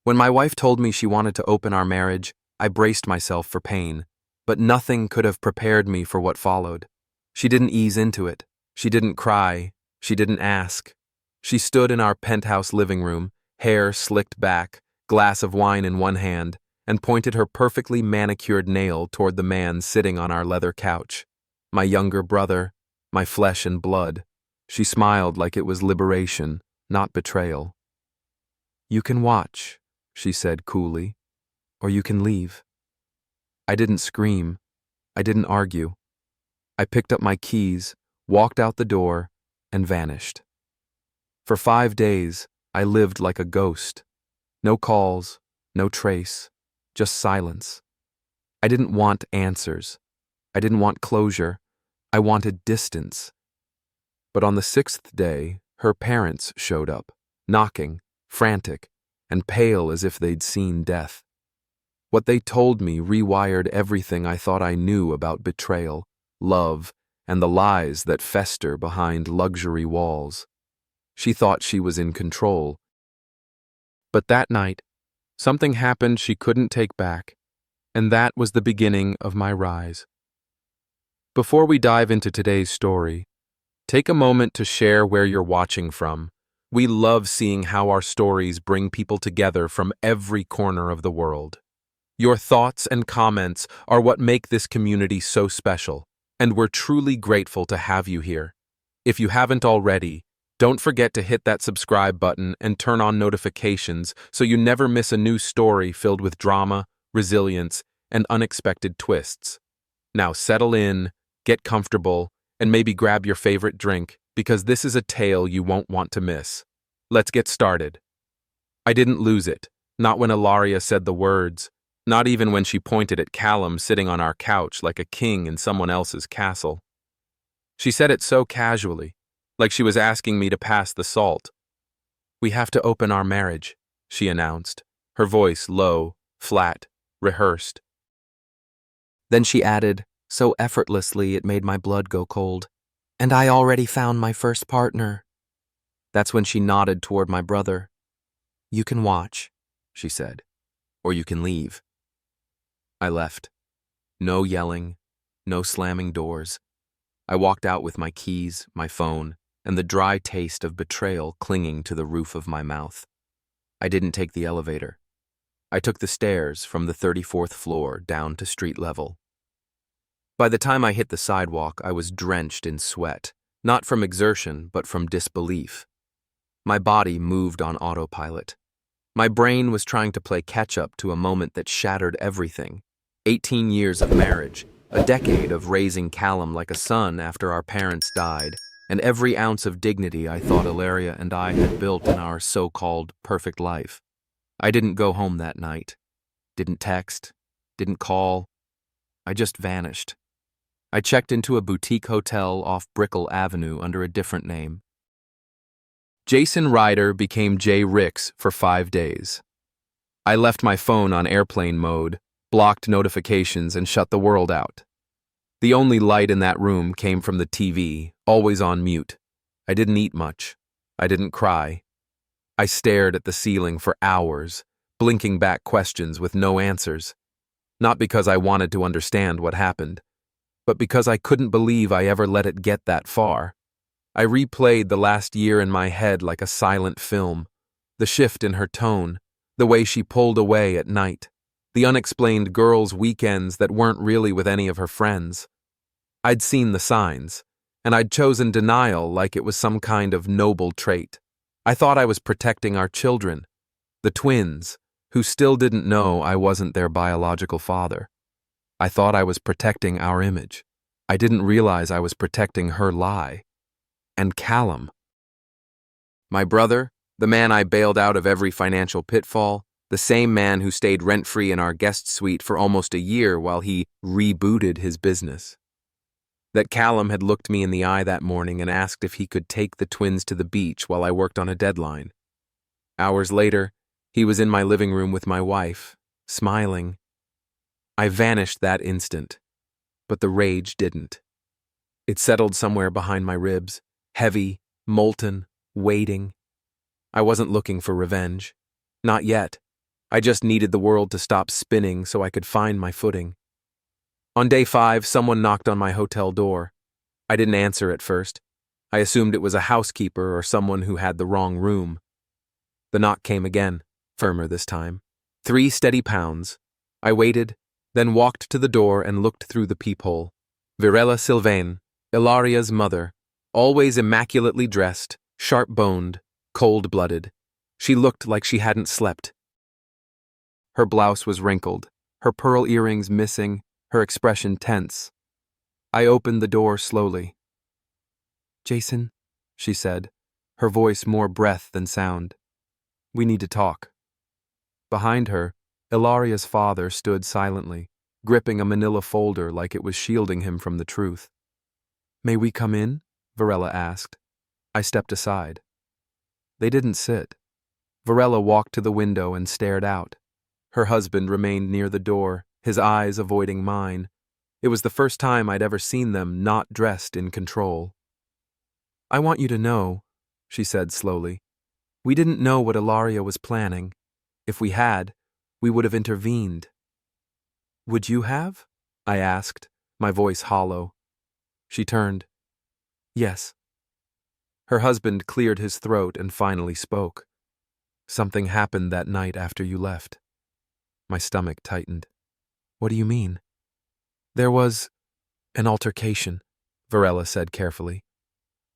When my wife told me she wanted to open our marriage, I braced myself for pain, but nothing could have prepared me for what followed. She didn't ease into it. She didn't cry. She didn't ask. She stood in our penthouse living room, hair slicked back, glass of wine in one hand, and pointed her perfectly manicured nail toward the man sitting on our leather couch. My younger brother, my flesh and blood. She smiled like it was liberation, not betrayal. "You can watch," she said coolly, "or you can leave." I didn't scream. I didn't argue. I picked up my keys, walked out the door, and vanished. For 5 days, I lived like a ghost. No calls, no trace, just silence. I didn't want answers. I didn't want closure. I wanted distance. But on the 6th day, her parents showed up, knocking, frantic, and pale as if they'd seen death. What they told me rewired everything I thought I knew about betrayal, love, and the lies that fester behind luxury walls. She thought she was in control. But that night, something happened she couldn't take back, and that was the beginning of my rise. Before we dive into today's story, take a moment to share where you're watching from. We love seeing how our stories bring people together from every corner of the world. Your thoughts and comments are what make this community so special, and we're truly grateful to have you here. If you haven't already, don't forget to hit that subscribe button and turn on notifications so you never miss a new story filled with drama, resilience, and unexpected twists. Now settle in, get comfortable, and maybe grab your favorite drink, because this is a tale you won't want to miss. Let's get started. I didn't lose it, not when Ilaria said the words, not even when she pointed at Callum sitting on our couch like a king in someone else's castle. She said it so casually, like she was asking me to pass the salt. "We have to open our marriage," she announced, her voice low, flat, rehearsed. Then she added, so effortlessly it made my blood go cold, "And I already found my first partner." That's when she nodded toward my brother. "You can watch," she said, "or you can leave." I left. No yelling, no slamming doors. I walked out with my keys, my phone, and the dry taste of betrayal clinging to the roof of my mouth. I didn't take the elevator. I took the stairs from the 34th floor down to street level. By the time I hit the sidewalk, I was drenched in sweat, not from exertion, but from disbelief. My body moved on autopilot. My brain was trying to play catch-up to a moment that shattered everything. 18 years of marriage, a decade of raising Callum like a son after our parents died, and every ounce of dignity I thought Ilaria and I had built in our so-called perfect life. I didn't go home that night. Didn't text. Didn't call. I just vanished. I checked into a boutique hotel off Brickell Avenue under a different name. Jason Ryder became Jay Ricks for 5 days. I left my phone on airplane mode, blocked notifications, and shut the world out. The only light in that room came from the TV, always on mute. I didn't eat much. I didn't cry. I stared at the ceiling for hours, blinking back questions with no answers. Not because I wanted to understand what happened, but because I couldn't believe I ever let it get that far. I replayed the last year in my head like a silent film. The shift in her tone, the way she pulled away at night, the unexplained girls' weekends that weren't really with any of her friends. I'd seen the signs, and I'd chosen denial like it was some kind of noble trait. I thought I was protecting our children, the twins, who still didn't know I wasn't their biological father. I thought I was protecting our image. I didn't realize I was protecting her lie. And Callum. My brother, the man I bailed out of every financial pitfall, the same man who stayed rent-free in our guest suite for almost a year while he rebooted his business. That Callum had looked me in the eye that morning and asked if he could take the twins to the beach while I worked on a deadline. Hours later, he was in my living room with my wife, smiling. I vanished that instant, but the rage didn't. It settled somewhere behind my ribs, heavy, molten, waiting. I wasn't looking for revenge. Not yet. I just needed the world to stop spinning so I could find my footing. On day 5, someone knocked on my hotel door. I didn't answer at first. I assumed it was a housekeeper or someone who had the wrong room. The knock came again, firmer this time. 3 steady pounds. I waited, then walked to the door and looked through the peephole. Virella Sylvain, Ilaria's mother, always immaculately dressed, sharp-boned, cold-blooded. She looked like she hadn't slept. Her blouse was wrinkled, her pearl earrings missing, her expression tense. I opened the door slowly. "Jason," she said, her voice more breath than sound. "We need to talk." Behind her, Ilaria's father stood silently, gripping a manila folder like it was shielding him from the truth. "May we come in?" Virella asked. I stepped aside. They didn't sit. Virella walked to the window and stared out. Her husband remained near the door, his eyes avoiding mine. It was the first time I'd ever seen them not dressed in control. "I want you to know," she said slowly, "we didn't know what Ilaria was planning. If we had, we would have intervened." "Would you have?" I asked, my voice hollow. She turned. "Yes." Her husband cleared his throat and finally spoke. "Something happened that night after you left." My stomach tightened. "What do you mean?" "There was an altercation," Virella said carefully,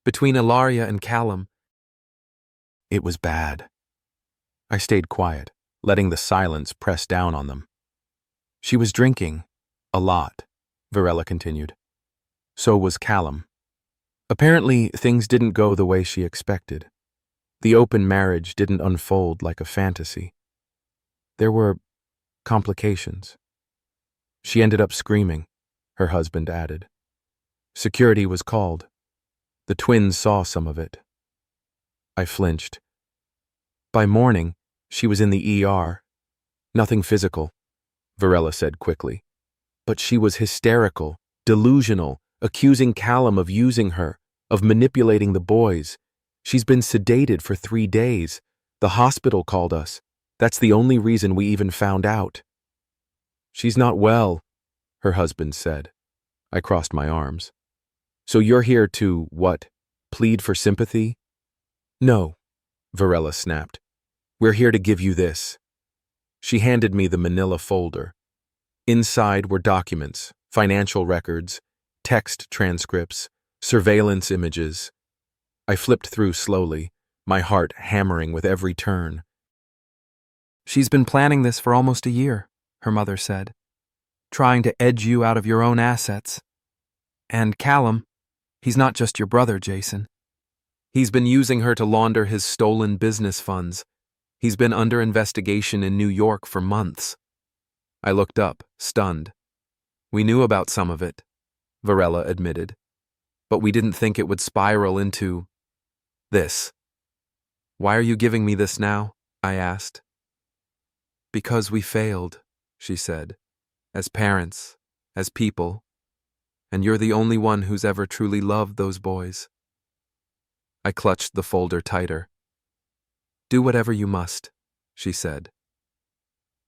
"between Ilaria and Callum." It was bad. I stayed quiet, letting the silence press down on them. "She was drinking. A lot," Virella continued. "So was Callum. Apparently, things didn't go the way she expected. The open marriage didn't unfold like a fantasy. There were complications. She ended up screaming," her husband added. "Security was called. The twins saw some of it." I flinched. "By morning, she was in the ER. Nothing physical," Virella said quickly. "But she was hysterical, delusional, accusing Callum of using her, of manipulating the boys. She's been sedated for 3 days. The hospital called us. That's the only reason we even found out." "She's not well," her husband said. I crossed my arms. "So you're here to, what, plead for sympathy?" "No," Virella snapped. "We're here to give you this." She handed me the manila folder. Inside were documents, financial records, text transcripts, surveillance images. I flipped through slowly, my heart hammering with every turn. "She's been planning this for almost a year," her mother said, "trying to edge you out of your own assets. And Callum, he's not just your brother, Jason. He's been using her to launder his stolen business funds. He's been under investigation in New York for months." I looked up, stunned. "We knew about some of it," Virella admitted, "but we didn't think it would spiral into this." "Why are you giving me this now?" I asked. "Because we failed," she said, "as parents, as people, and you're the only one who's ever truly loved those boys." I clutched the folder tighter. "Do whatever you must," she said.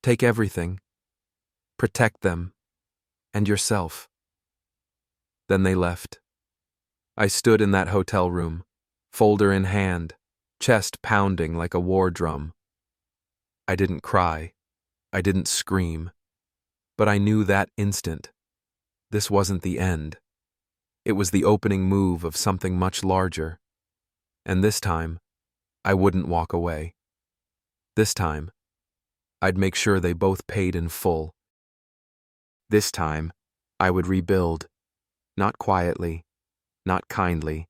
"Take everything. Protect them, and yourself." Then they left. I stood in that hotel room, folder in hand, chest pounding like a war drum. I didn't cry. I didn't scream. But I knew that instant. This wasn't the end. It was the opening move of something much larger. And this time, I wouldn't walk away. This time, I'd make sure they both paid in full. This time, I would rebuild, not quietly, not kindly,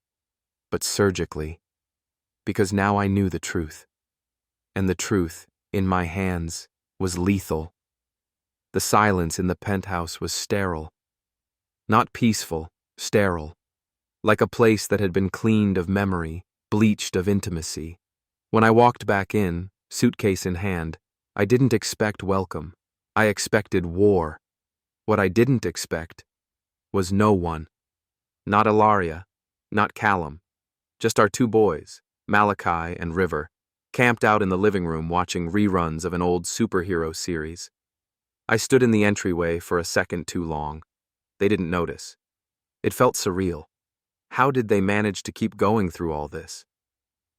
but surgically, because now I knew the truth. And the truth, in my hands, was lethal. The silence in the penthouse was sterile. Not peaceful, sterile. Like a place that had been cleaned of memory, bleached of intimacy. When I walked back in, suitcase in hand, I didn't expect welcome. I expected war. What I didn't expect was no one. Not Ilaria, not Callum. Just our 2 boys, Malachi and River, camped out in the living room watching reruns of an old superhero series. I stood in the entryway for a second too long. They didn't notice. It felt surreal. How did they manage to keep going through all this?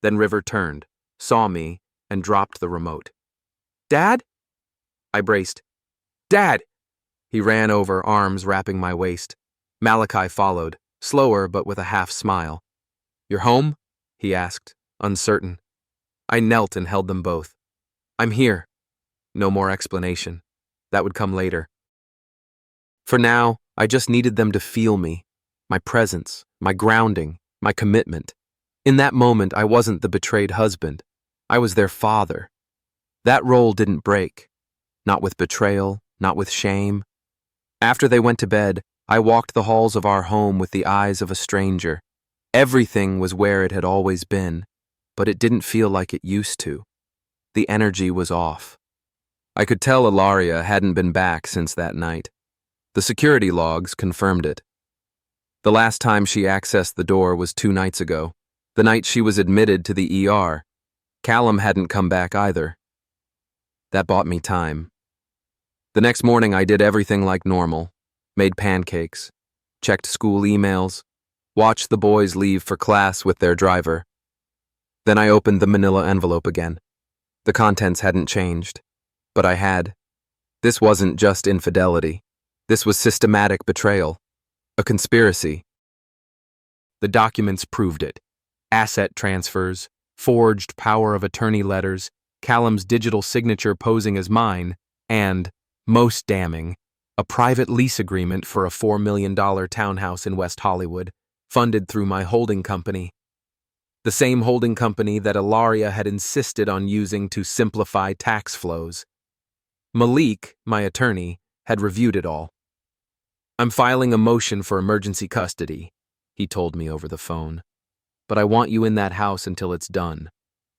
Then River turned, saw me, and dropped the remote. "Dad?" I braced. "Dad!" He ran over, arms wrapping my waist. Malachi followed, slower but with a half smile. "You're home?" he asked, uncertain. I knelt and held them both. "I'm here." No more explanation. That would come later. For now, I just needed them to feel me, my presence, my grounding, my commitment. In that moment, I wasn't the betrayed husband. I was their father. That role didn't break. Not with betrayal, not with shame. After they went to bed, I walked the halls of our home with the eyes of a stranger. Everything was where it had always been, but it didn't feel like it used to. The energy was off. I could tell Ilaria hadn't been back since that night. The security logs confirmed it. The last time she accessed the door was 2 nights ago, the night she was admitted to the ER. Callum hadn't come back either. That bought me time. The next morning I did everything like normal, made pancakes, checked school emails, watched the boys leave for class with their driver. Then I opened the manila envelope again. The contents hadn't changed, but I had. This wasn't just infidelity. This was systematic betrayal, a conspiracy. The documents proved it. Asset transfers, forged power of attorney letters, Callum's digital signature posing as mine, and, most damning, a private lease agreement for a $4 million townhouse in West Hollywood, funded through my holding company. The same holding company that Ilaria had insisted on using to simplify tax flows. Malik, my attorney, had reviewed it all. "I'm filing a motion for emergency custody," he told me over the phone. "But I want you in that house until it's done.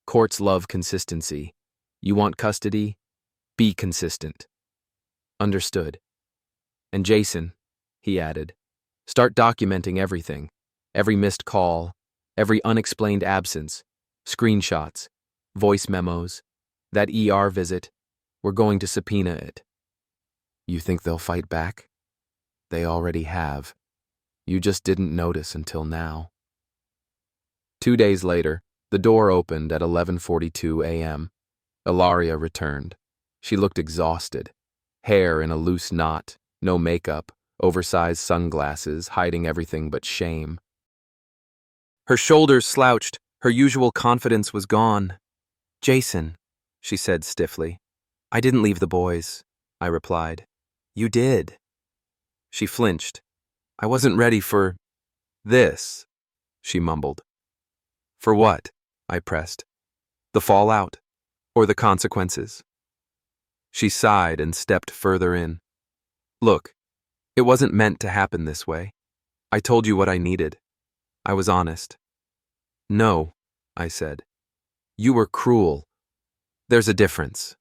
Courts love consistency. You want custody? Be consistent." Understood. "And Jason," he added, "start documenting everything. Every missed call, every unexplained absence, screenshots, voice memos, that ER visit. We're going to subpoena it." "You think they'll fight back?" "They already have. You just didn't notice until now." 2 days later, the door opened at 11:42 a.m. Ilaria returned. She looked exhausted. Hair in a loose knot, no makeup, oversized sunglasses hiding everything but shame. Her shoulders slouched, her usual confidence was gone. "Jason," she said stiffly. "I didn't leave the boys," I replied. "You did." She flinched. "I wasn't ready for this," she mumbled. "For what?" I pressed. "The fallout, or the consequences?" She sighed and stepped further in. "Look, it wasn't meant to happen this way. I told you what I needed. I was honest." "No," I said. "You were cruel. There's a difference."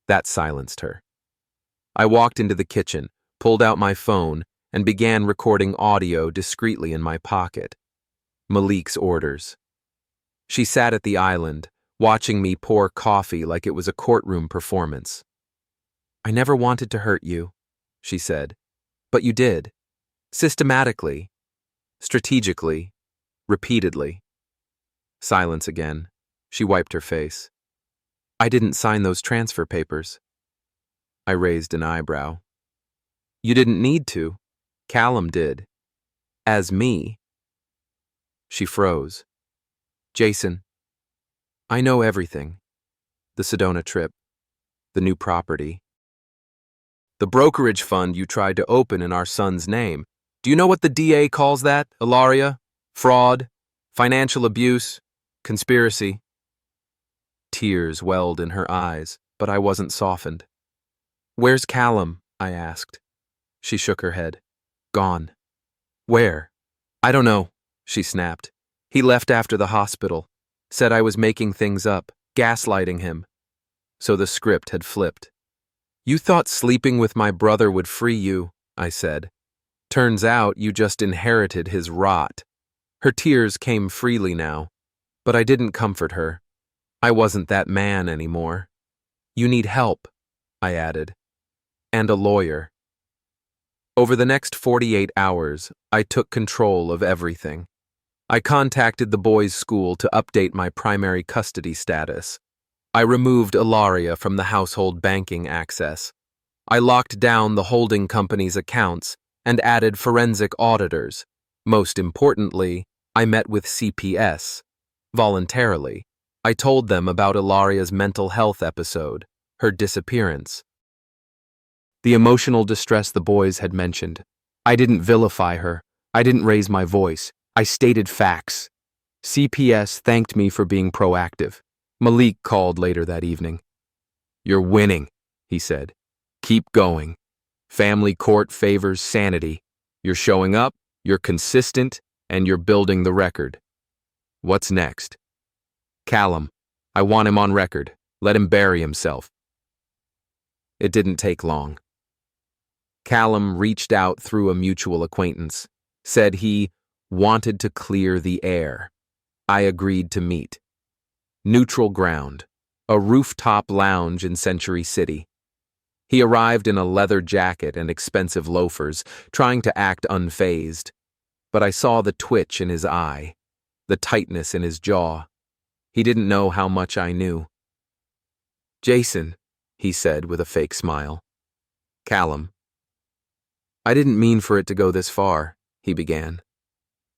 That silenced her. I walked into the kitchen, pulled out my phone, and began recording audio discreetly in my pocket. Malik's orders. She sat at the island, watching me pour coffee like it was a courtroom performance. "I never wanted to hurt you," she said, "but you did. Systematically, strategically, repeatedly." Silence again. She wiped her face. "I didn't sign those transfer papers." I raised an eyebrow. "You didn't need to. Callum did. As me." She froze. "Jason, I know everything. The Sedona trip, the new property, the brokerage fund you tried to open in our son's name. Do you know what the DA calls that, Ilaria? Fraud, financial abuse, conspiracy." Tears welled in her eyes, but I wasn't softened. "Where's Callum?" I asked. She shook her head. "Gone." "Where?" "I don't know," she snapped. "He left after the hospital. Said I was making things up, gaslighting him." So the script had flipped. "You thought sleeping with my brother would free you," I said. "Turns out you just inherited his rot." Her tears came freely now, but I didn't comfort her. I wasn't that man anymore. You need help, I added, and a lawyer. Over the next 48 hours, I took control of everything. I contacted the boys' school to update my primary custody status. I removed Ilaria from the household banking access. I locked down the holding company's accounts and added forensic auditors. Most importantly, I met with CPS. Voluntarily, I told them about Ilaria's mental health episode, her disappearance. The emotional distress the boys had mentioned. I didn't vilify her. I didn't raise my voice. I stated facts. CPS thanked me for being proactive. Malik called later that evening. "You're winning," he said. "Keep going. Family court favors sanity. You're showing up, you're consistent, and you're building the record. What's next?" "Callum. I want him on record. Let him bury himself." It didn't take long. Callum reached out through a mutual acquaintance, said he wanted to clear the air. I agreed to meet. Neutral ground, a rooftop lounge in Century City. He arrived in a leather jacket and expensive loafers, trying to act unfazed. But I saw the twitch in his eye, the tightness in his jaw. He didn't know how much I knew. "Jason," he said with a fake smile. "Callum." "I didn't mean for it to go this far," he began.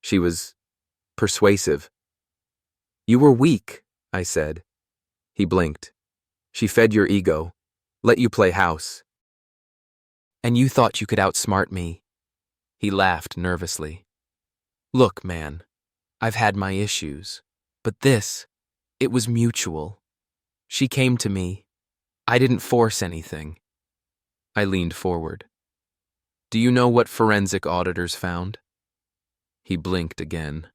She was persuasive. "You were weak," I said. He blinked. "She fed your ego, let you play house. And you thought you could outsmart me." He laughed nervously. "Look, man, I've had my issues, but it was mutual. She came to me. I didn't force anything." I leaned forward. "Do you know what forensic auditors found?" He blinked again.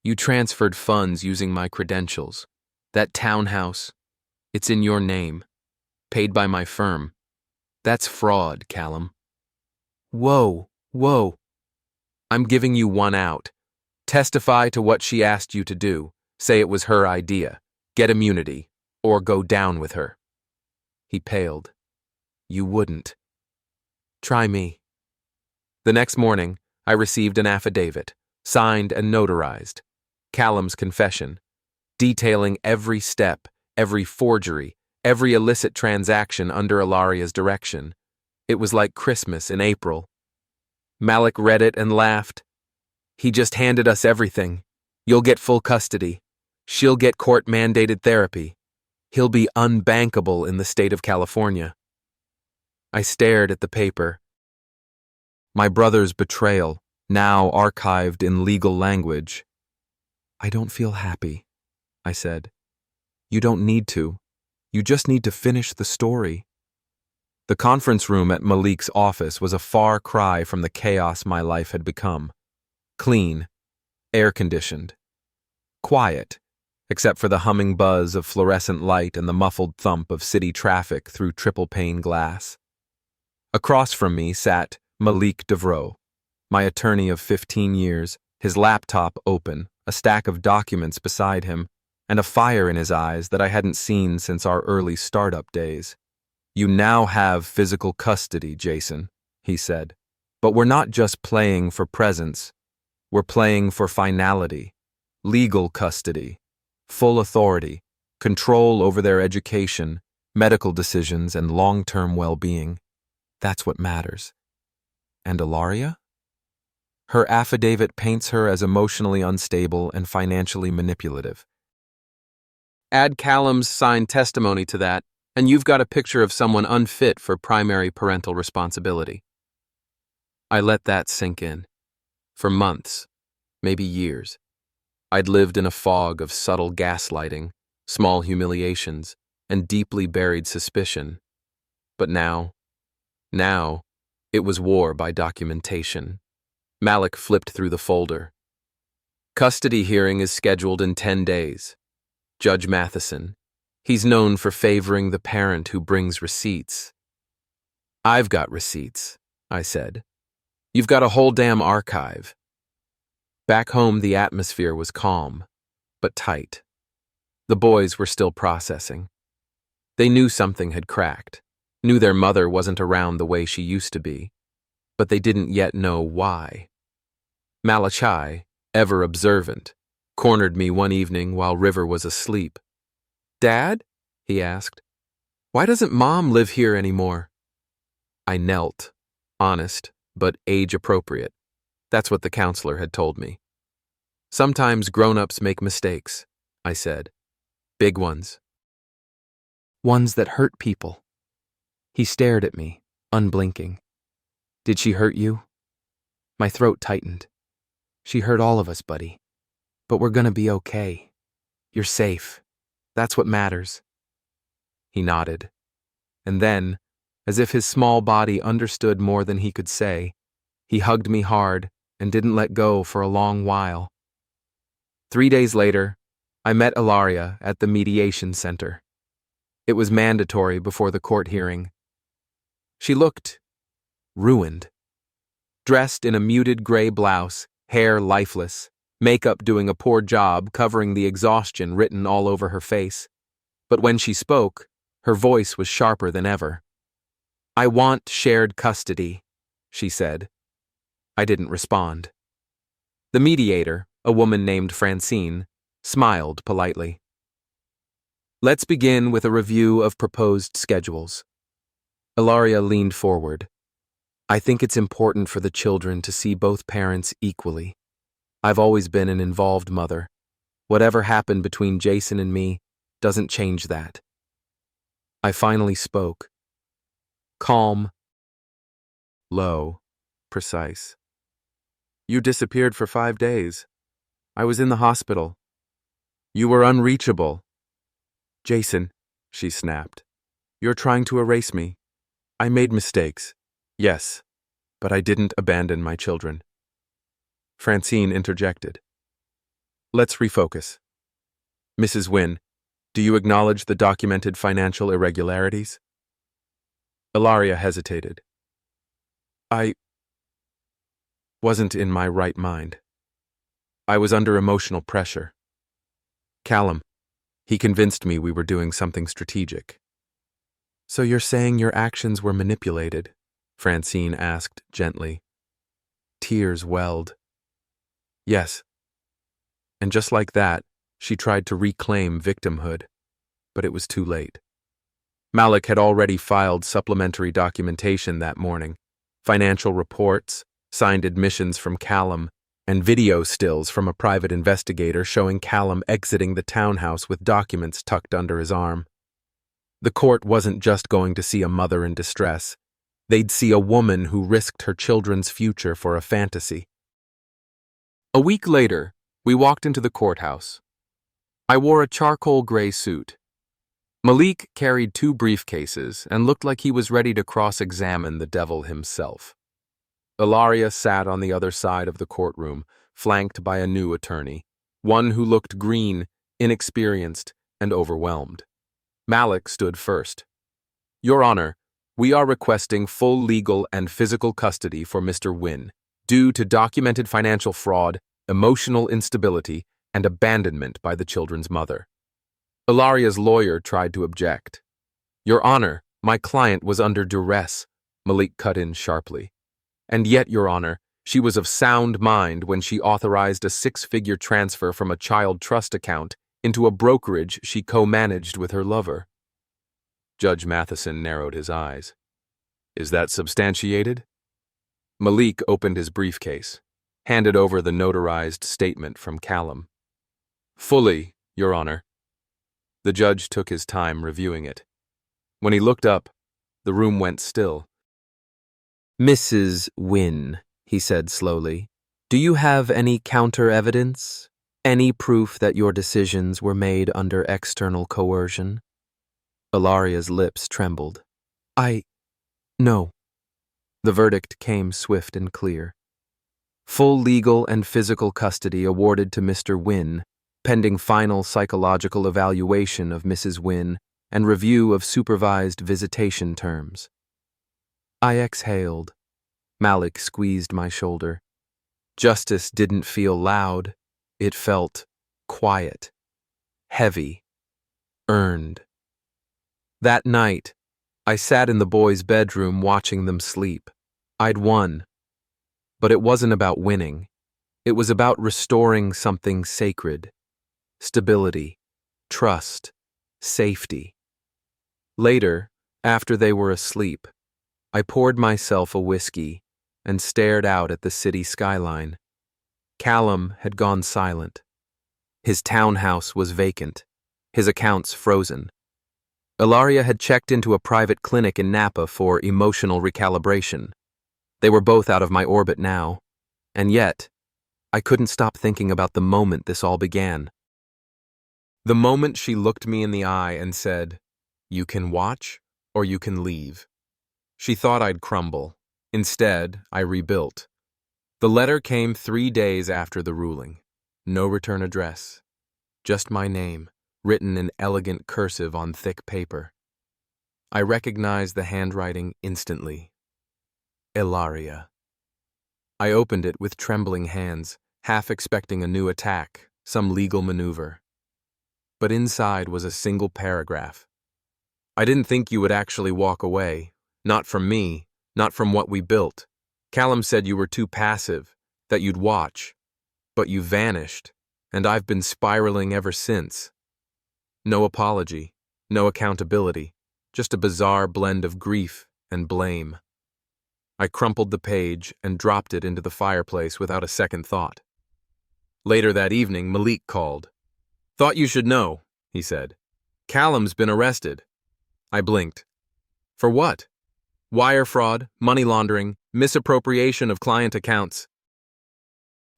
"You transferred funds using my credentials. That townhouse, it's in your name, paid by my firm. That's fraud, Callum." Whoa. "I'm giving you one out. Testify to what she asked you to do. Say it was her idea. Get immunity, or go down with her." He paled. "You wouldn't." "Try me." The next morning, I received an affidavit, signed and notarized. Callum's confession, detailing every step, every forgery, every illicit transaction under Ilaria's direction. It was like Christmas in April. Malik read it and laughed. "He just handed us everything. You'll get full custody. She'll get court-mandated therapy. He'll be unbankable in the state of California." I stared at the paper. My brother's betrayal, now archived in legal language. "I don't feel happy," I said. "You don't need to. You just need to finish the story." The conference room at Malik's office was a far cry from the chaos my life had become. Clean, air-conditioned, quiet, except for the humming buzz of fluorescent light and the muffled thump of city traffic through triple-pane glass. Across from me sat Malik Devroe, my attorney of 15 years, his laptop open, a stack of documents beside him, and a fire in his eyes that I hadn't seen since our early startup days. "You now have physical custody, Jason," he said. "But we're not just playing for presence. We're playing for finality, legal custody, full authority, control over their education, medical decisions, and long-term well-being. That's what matters." And Ilaria? Her affidavit paints her as emotionally unstable and financially manipulative. Add Callum's signed testimony to that, and you've got a picture of someone unfit for primary parental responsibility. I let that sink in. For months, maybe years, I'd lived in a fog of subtle gaslighting, small humiliations, and deeply buried suspicion. But now, it was war by documentation. Malik flipped through the folder. "Custody hearing is scheduled in 10 days. Judge Matheson. He's known for favoring the parent who brings receipts." "I've got receipts," I said. "You've got a whole damn archive." Back home, the atmosphere was calm, but tight. The boys were still processing. They knew something had cracked, knew their mother wasn't around the way she used to be, but they didn't yet know why. Malachi, ever observant, cornered me one evening while River was asleep. "Dad?" he asked. "Why doesn't Mom live here anymore?" I knelt, honest, but age-appropriate. That's what the counselor had told me. "Sometimes grown-ups make mistakes," I said. "Big ones. Ones that hurt people." He stared at me, unblinking. "Did she hurt you?" My throat tightened. "She hurt all of us, buddy. But we're gonna be okay. You're safe. That's what matters." He nodded. And then, as if his small body understood more than he could say, he hugged me hard and didn't let go for a long while. 3 days later, I met Ilaria at the mediation center. It was mandatory before the court hearing. She looked ruined. Dressed in a muted gray blouse, hair lifeless, makeup doing a poor job covering the exhaustion written all over her face. But when she spoke, her voice was sharper than ever. "I want shared custody," she said. I didn't respond. The mediator, a woman named Francine, smiled politely. "Let's begin with a review of proposed schedules." Ilaria leaned forward. "I think it's important for the children to see both parents equally. I've always been an involved mother. Whatever happened between Jason and me doesn't change that." I finally spoke. Calm, low, precise. "You disappeared for 5 days. I was in the hospital. You were unreachable." "Jason," she snapped, "you're trying to erase me. I made mistakes. Yes, but I didn't abandon my children." Francine interjected. "Let's refocus. Mrs. Wynne, do you acknowledge the documented financial irregularities?" Ilaria hesitated. "I wasn't in my right mind. I was under emotional pressure. Callum, he convinced me we were doing something strategic." "So you're saying your actions were manipulated?" Francine asked gently. Tears welled. "Yes." And just like that, she tried to reclaim victimhood, but it was too late. Malik had already filed supplementary documentation that morning, financial reports, signed admissions from Callum, and video stills from a private investigator showing Callum exiting the townhouse with documents tucked under his arm. The court wasn't just going to see a mother in distress. They'd see a woman who risked her children's future for a fantasy. A week later, we walked into the courthouse. I wore a charcoal gray suit. Malik carried 2 briefcases and looked like he was ready to cross-examine the devil himself. Ilaria sat on the other side of the courtroom, flanked by a new attorney, one who looked green, inexperienced, and overwhelmed. Malik stood first. "Your Honor, we are requesting full legal and physical custody for Mr. Wynne, due to documented financial fraud, emotional instability, and abandonment by the children's mother." Ilaria's lawyer tried to object. "Your Honor, my client was under duress," Malik cut in sharply. "And yet, Your Honor, she was of sound mind when she authorized a 6-figure transfer from a child trust account into a brokerage she co-managed with her lover." Judge Matheson narrowed his eyes. "Is that substantiated?" Malik opened his briefcase, handed over the notarized statement from Callum. "Fully, Your Honor." The judge took his time reviewing it. When he looked up, the room went still. "Mrs. Wynne," he said slowly, "do you have any counter-evidence? Any proof that your decisions were made under external coercion?" Ilaria's lips trembled. No." The verdict came swift and clear. Full legal and physical custody awarded to Mr. Wynne, pending final psychological evaluation of Mrs. Wynne and review of supervised visitation terms. I exhaled. Malik squeezed my shoulder. Justice didn't feel loud. It felt quiet, heavy, Earned. That night, I sat in the boys' bedroom watching them sleep. I'd won. But it wasn't about winning. It was about restoring something sacred. Stability, trust, safety. Later, after they were asleep, I poured myself a whiskey and stared out at the city skyline. Callum had gone silent. His townhouse was vacant, his accounts frozen. Ilaria had checked into a private clinic in Napa for emotional recalibration. They were both out of my orbit now, and yet, I couldn't stop thinking about the moment this all began. The moment she looked me in the eye and said, "You can watch or you can leave." She thought I'd crumble. Instead, I rebuilt. The letter came 3 days after the ruling. No return address. Just my name, written in elegant cursive on thick paper. I recognized the handwriting instantly. Ilaria. I opened it with trembling hands, half expecting a new attack, some legal maneuver. But inside was a single paragraph. "I didn't think you would actually walk away. Not from me, not from what we built. Callum said you were too passive, that you'd watch. But you vanished, and I've been spiraling ever since." No apology, no accountability, just a bizarre blend of grief and blame. I crumpled the page and dropped it into the fireplace without a second thought. Later that evening, Malik called. "Thought you should know," he said. "Callum's been arrested." I blinked. "For what?" "Wire fraud, money laundering, misappropriation of client accounts."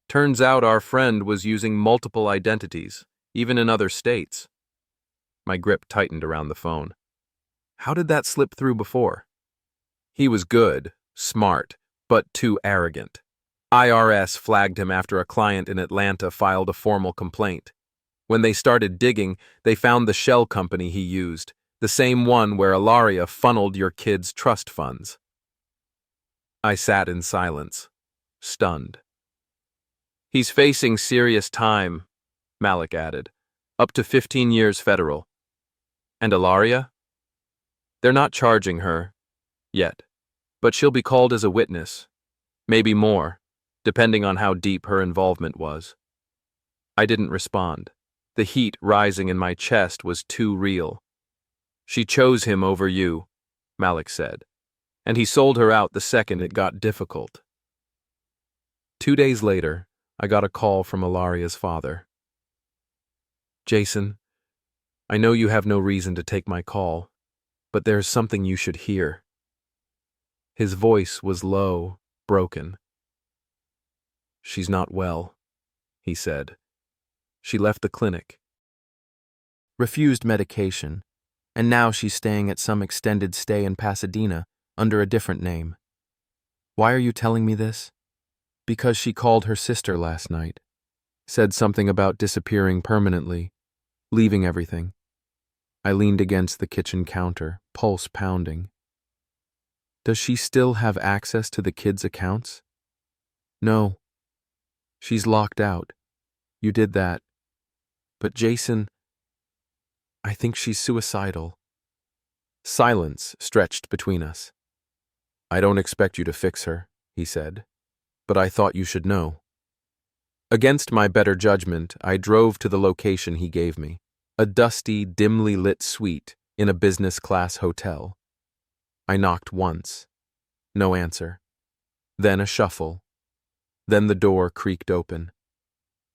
Turns out our friend was using multiple identities, even in other states. My grip tightened around the phone. How did that slip through before? He was good, smart, but too arrogant. IRS flagged him after a client in Atlanta filed a formal complaint. When they started digging, they found the shell company he used, the same one where Ilaria funneled your kids' trust funds. I sat in silence, stunned. "He's facing serious time," Malik added. "Up to 15 years federal." "And Ilaria?" "They're not charging her, yet. But she'll be called as a witness. Maybe more, depending on how deep her involvement was." I didn't respond. The heat rising in my chest was too real. "She chose him over you," Malik said, "and he sold her out the second it got difficult." 2 days later, I got a call from Ilaria's father. "Jason, I know you have no reason to take my call, but there's something you should hear." His voice was low, broken. "She's not well," he said. "She left the clinic. Refused medication, and now she's staying at some extended stay in Pasadena under a different name. Why are you telling me this? Because she called her sister last night. Said something about disappearing permanently, leaving everything." I leaned against the kitchen counter, pulse pounding. "Does she still have access to the kids' accounts?" "No. She's locked out. You did that. But Jason, I think she's suicidal." Silence stretched between us. "I don't expect you to fix her," he said, "but I thought you should know." Against my better judgment, I drove to the location he gave me, a dusty, dimly lit suite in a business-class hotel. I knocked once. No answer. Then a shuffle. Then the door creaked open.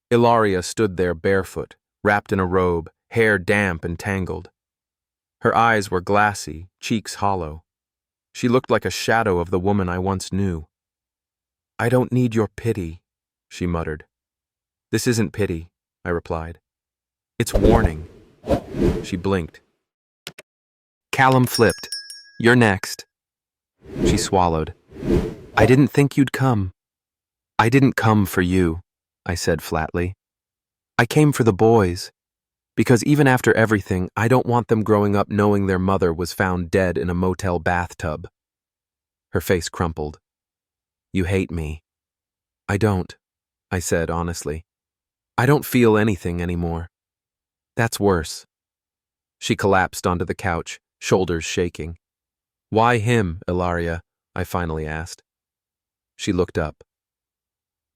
Ilaria stood there barefoot, wrapped in a robe, hair damp and tangled. Her eyes were glassy, cheeks hollow. She looked like a shadow of the woman I once knew. "I don't need your pity," she muttered. "This isn't pity," I replied. "It's warning." She blinked. "Callum flipped. You're next." She swallowed. "I didn't think you'd come." "I didn't come for you," I said flatly. "I came for the boys. Because even after everything, I don't want them growing up knowing their mother was found dead in a motel bathtub." Her face crumpled. "You hate me." "I don't," I said honestly. "I don't feel anything anymore. That's worse." She collapsed onto the couch, shoulders shaking. "Why him, Ilaria?" I finally asked. She looked up.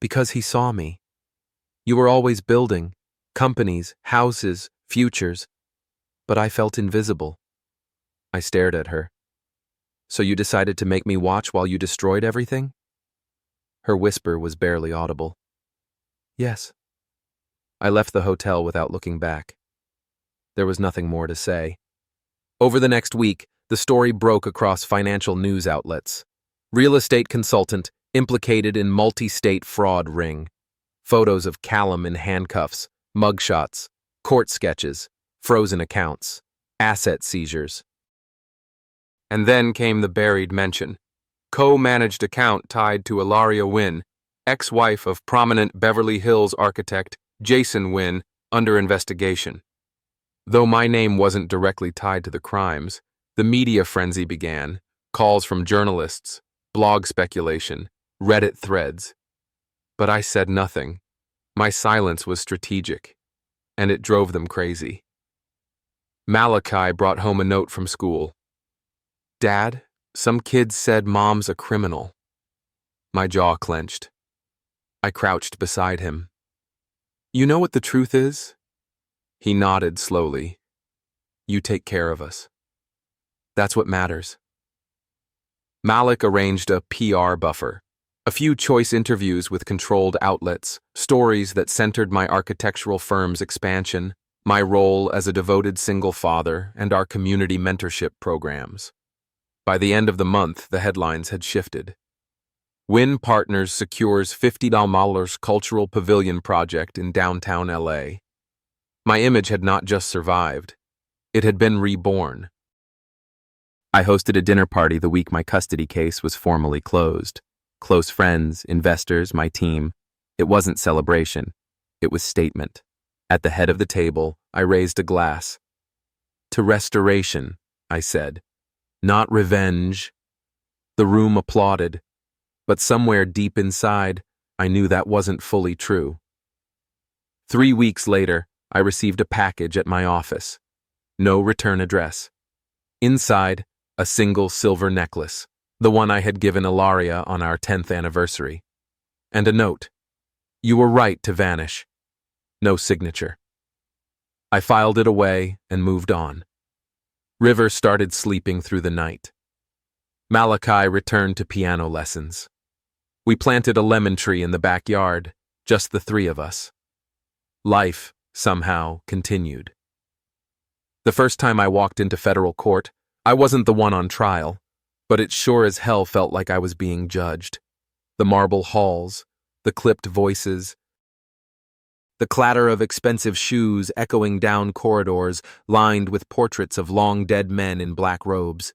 "Because he saw me. You were always building. Companies, houses, futures. But I felt invisible." I stared at her. "So you decided to make me watch while you destroyed everything?" Her whisper was barely audible. "Yes." I left the hotel without looking back. There was nothing more to say. Over the next week, the story broke across financial news outlets. Real estate consultant implicated in multi-state fraud ring. Photos of Callum in handcuffs, mugshots, court sketches, frozen accounts, asset seizures. And then came the buried mention. Co-managed account tied to Ilaria Wynn, ex-wife of prominent Beverly Hills architect Jason Wynn, under investigation. Though my name wasn't directly tied to the crimes, the media frenzy began, calls from journalists, blog speculation, Reddit threads. But I said nothing. My silence was strategic, and it drove them crazy. Malachi brought home a note from school. "Dad, some kids said Mom's a criminal." My jaw clenched. I crouched beside him. "You know what the truth is?" He nodded slowly. "You take care of us. That's what matters." Malik arranged a PR buffer, a few choice interviews with controlled outlets, stories that centered my architectural firm's expansion, my role as a devoted single father, and our community mentorship programs. By the end of the month, the headlines had shifted. Wynn Partners secures $50 cultural pavilion project in downtown LA. My image had not just survived, it had been reborn. I hosted a dinner party the week my custody case was formally closed. Close friends, investors, my team. It wasn't celebration, it was statement. At the head of the table, I raised a glass. "To restoration," I said. "Not revenge." The room applauded, but somewhere deep inside, I knew that wasn't fully true. 3 weeks later, I received a package at my office. No return address. Inside, a single silver necklace, the one I had given Ilaria on our 10th anniversary. And a note. "You were right to vanish." No signature. I filed it away and moved on. River started sleeping through the night. Malachi returned to piano lessons. We planted a lemon tree in the backyard, just the three of us. Life, somehow, continued. The first time I walked into federal court, I wasn't the one on trial, but it sure as hell felt like I was being judged. The marble halls, the clipped voices, the clatter of expensive shoes echoing down corridors lined with portraits of long-dead men in black robes.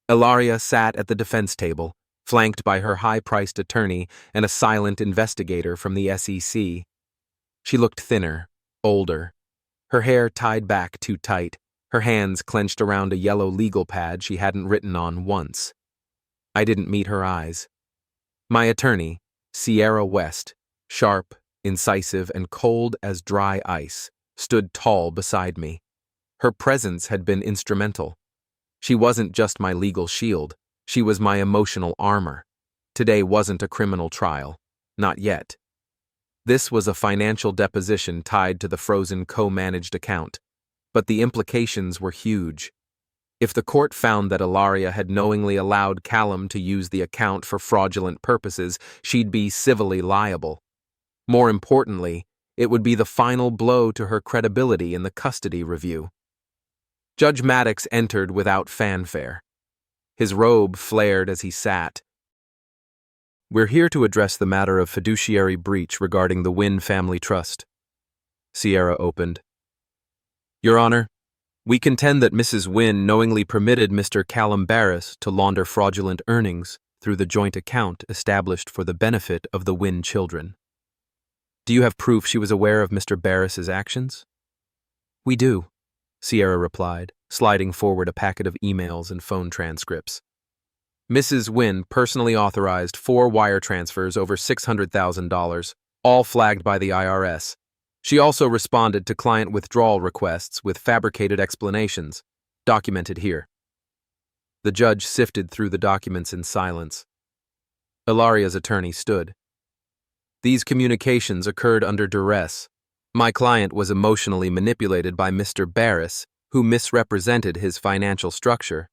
Ilaria sat at the defense table, flanked by her high-priced attorney and a silent investigator from the SEC. She looked thinner, older, her hair tied back too tight, her hands clenched around a yellow legal pad she hadn't written on once. I didn't meet her eyes. My attorney, Sierra West, sharp, incisive, and cold as dry ice, stood tall beside me. Her presence had been instrumental. She wasn't just my legal shield, she was my emotional armor. Today wasn't a criminal trial. Not yet. This was a financial deposition tied to the frozen co-managed account, but the implications were huge. If the court found that Ilaria had knowingly allowed Callum to use the account for fraudulent purposes, she'd be civilly liable. More importantly, it would be the final blow to her credibility in the custody review. Judge Maddox entered without fanfare. His robe flared as he sat. "We're here to address the matter of fiduciary breach regarding the Wynn family trust." Sierra opened. "Your Honor, we contend that Mrs. Wynn knowingly permitted Mr. Callum Barris to launder fraudulent earnings through the joint account established for the benefit of the Wynn children." "Do you have proof she was aware of Mr. Barris's actions?" "We do," Sierra replied, sliding forward a packet of emails and phone transcripts. "Mrs. Wynn personally authorized 4 wire transfers over $600,000, all flagged by the IRS. She also responded to client withdrawal requests with fabricated explanations, documented here. The judge sifted through the documents in silence. Ilaria's attorney stood. These communications occurred under duress. My client was emotionally manipulated by Mr. Barris, who misrepresented his financial structure.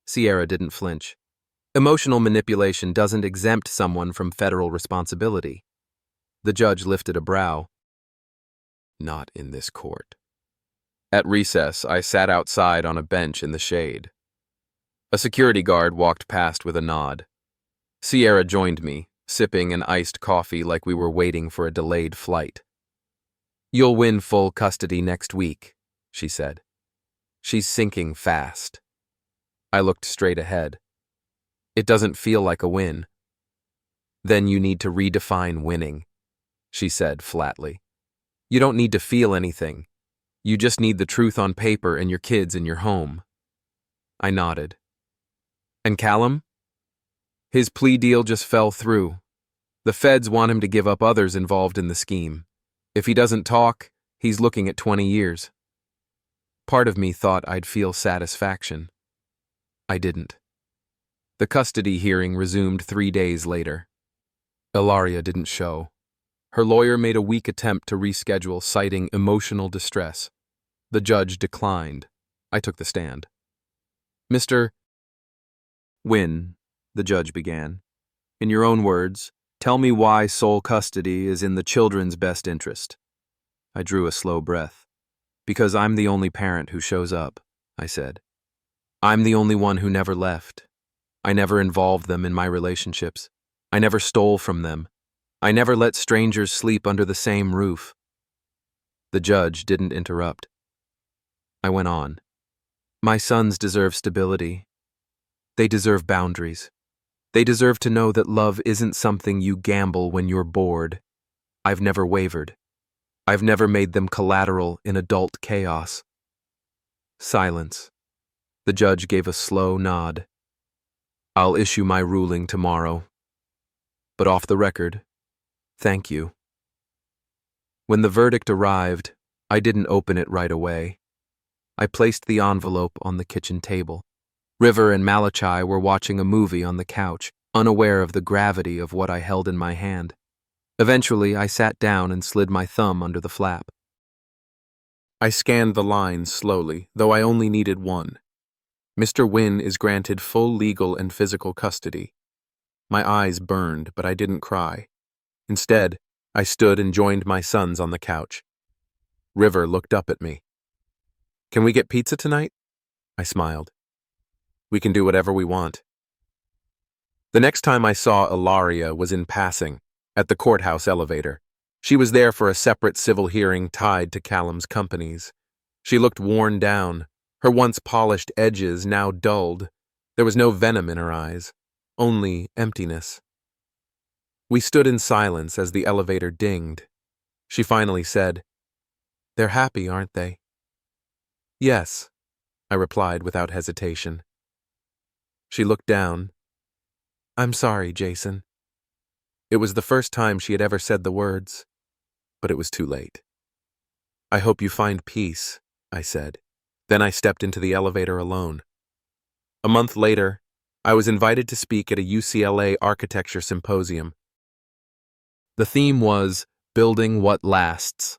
Sierra didn't flinch. Emotional manipulation doesn't exempt someone from federal responsibility. The judge lifted a brow. Not in this court. At recess, I sat outside on a bench in the shade. A security guard walked past with a nod. Sierra joined me, sipping an iced coffee like we were waiting for a delayed flight. You'll win full custody next week, she said. She's sinking fast. I looked straight ahead. It doesn't feel like a win. Then you need to redefine winning, she said flatly. You don't need to feel anything. You just need the truth on paper and your kids in your home. I nodded. And Callum? His plea deal just fell through. The feds want him to give up others involved in the scheme. If he doesn't talk, he's looking at 20 years. Part of me thought I'd feel satisfaction. I didn't. The custody hearing resumed 3 days later. Ilaria didn't show. Her lawyer made a weak attempt to reschedule, citing emotional distress. The judge declined. I took the stand. Mr. Wynn, the judge began. In your own words, tell me why sole custody is in the children's best interest. I drew a slow breath. Because I'm the only parent who shows up, I said. I'm the only one who never left. I never involved them in my relationships. I never stole from them. I never let strangers sleep under the same roof. The judge didn't interrupt. I went on. My sons deserve stability. They deserve boundaries. They deserve to know that love isn't something you gamble when you're bored. I've never wavered. I've never made them collateral in adult chaos. Silence. The judge gave a slow nod. I'll issue my ruling tomorrow. But off the record, thank you. When the verdict arrived, I didn't open it right away. I placed the envelope on the kitchen table. River and Malachi were watching a movie on the couch, unaware of the gravity of what I held in my hand. Eventually, I sat down and slid my thumb under the flap. I scanned the lines slowly, though I only needed one. Mr. Wynn is granted full legal and physical custody. My eyes burned, but I didn't cry. Instead, I stood and joined my sons on the couch. River looked up at me. Can we get pizza tonight? I smiled. We can do whatever we want. The next time I saw Ilaria was in passing, at the courthouse elevator. She was there for a separate civil hearing tied to Callum's companies. She looked worn down, her once polished edges now dulled. There was no venom in her eyes, only emptiness. We stood in silence as the elevator dinged. She finally said, "They're happy, aren't they?" "Yes," I replied without hesitation. She looked down. "I'm sorry, Jason." It was the first time she had ever said the words, but it was too late. "I hope you find peace," I said. Then I stepped into the elevator alone. A month later, I was invited to speak at a UCLA architecture symposium. The theme was Building What Lasts.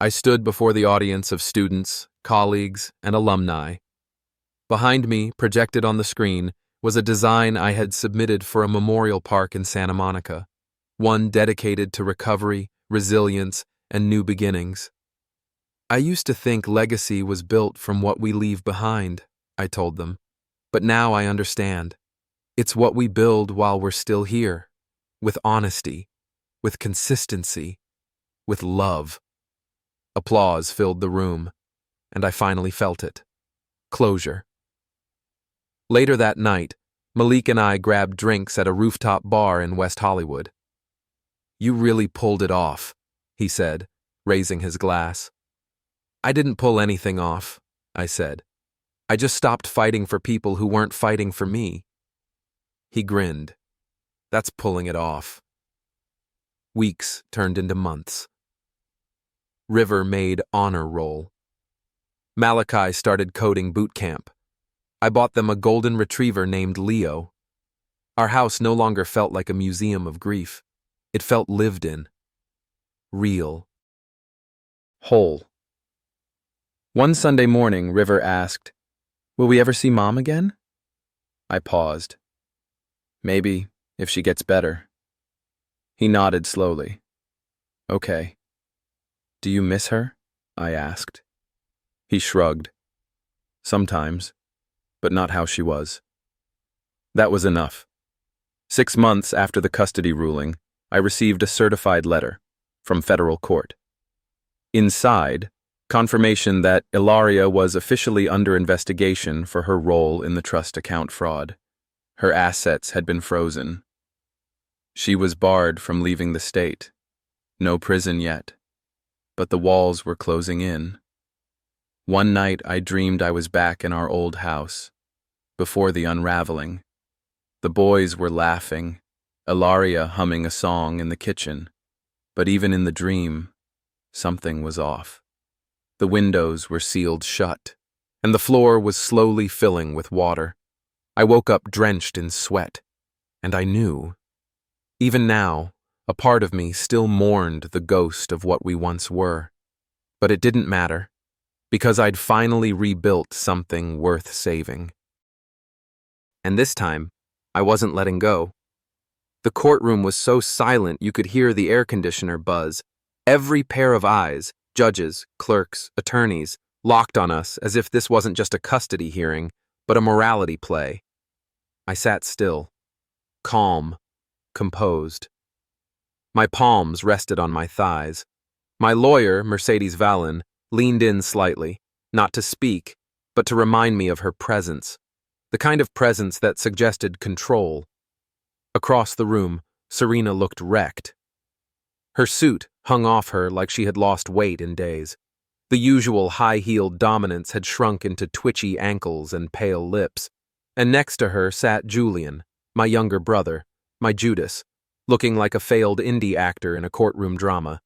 I stood before the audience of students, colleagues, and alumni. Behind me, projected on the screen, was a design I had submitted for a memorial park in Santa Monica, one dedicated to recovery, resilience, and new beginnings. I used to think legacy was built from what we leave behind, I told them, but now I understand. It's what we build while we're still here, with honesty, with consistency, with love. Applause filled the room, and I finally felt it. Closure. Later that night, Malik and I grabbed drinks at a rooftop bar in West Hollywood. "You really pulled it off," he said, raising his glass. "I didn't pull anything off," I said. "I just stopped fighting for people who weren't fighting for me." He grinned. "That's pulling it off." Weeks turned into months. River made honor roll. Malachi started coding boot camp. I bought them a golden retriever named Leo. Our house no longer felt like a museum of grief. It felt lived in. Real. Whole. One Sunday morning, River asked, "Will we ever see Mom again?" I paused. "Maybe, if she gets better." He nodded slowly. "Okay." "Do you miss her?" I asked. He shrugged. "Sometimes, but not how she was." That was enough. 6 months after the custody ruling, I received a certified letter from federal court. Inside, confirmation that Ilaria was officially under investigation for her role in the trust account fraud. Her assets had been frozen. She was barred from leaving the state. No prison yet, but the walls were closing in. One night I dreamed I was back in our old house. Before the unraveling, the boys were laughing, Ilaria humming a song in the kitchen. But even in the dream, something was off. The windows were sealed shut, and the floor was slowly filling with water. I woke up drenched in sweat, and I knew. Even now, a part of me still mourned the ghost of what we once were. But it didn't matter, because I'd finally rebuilt something worth saving. And this time, I wasn't letting go. The courtroom was so silent you could hear the air conditioner buzz. Every pair of eyes, judges, clerks, attorneys, locked on us as if this wasn't just a custody hearing, but a morality play. I sat still, calm, composed. My palms rested on my thighs. My lawyer, Mercedes Vallon, leaned in slightly, not to speak, but to remind me of her presence, the kind of presence that suggested control. Across the room, Serena looked wrecked. Her suit hung off her like she had lost weight in days. The usual high-heeled dominance had shrunk into twitchy ankles and pale lips. And next to her sat Julian, my younger brother, my Judas, looking like a failed indie actor in a courtroom drama.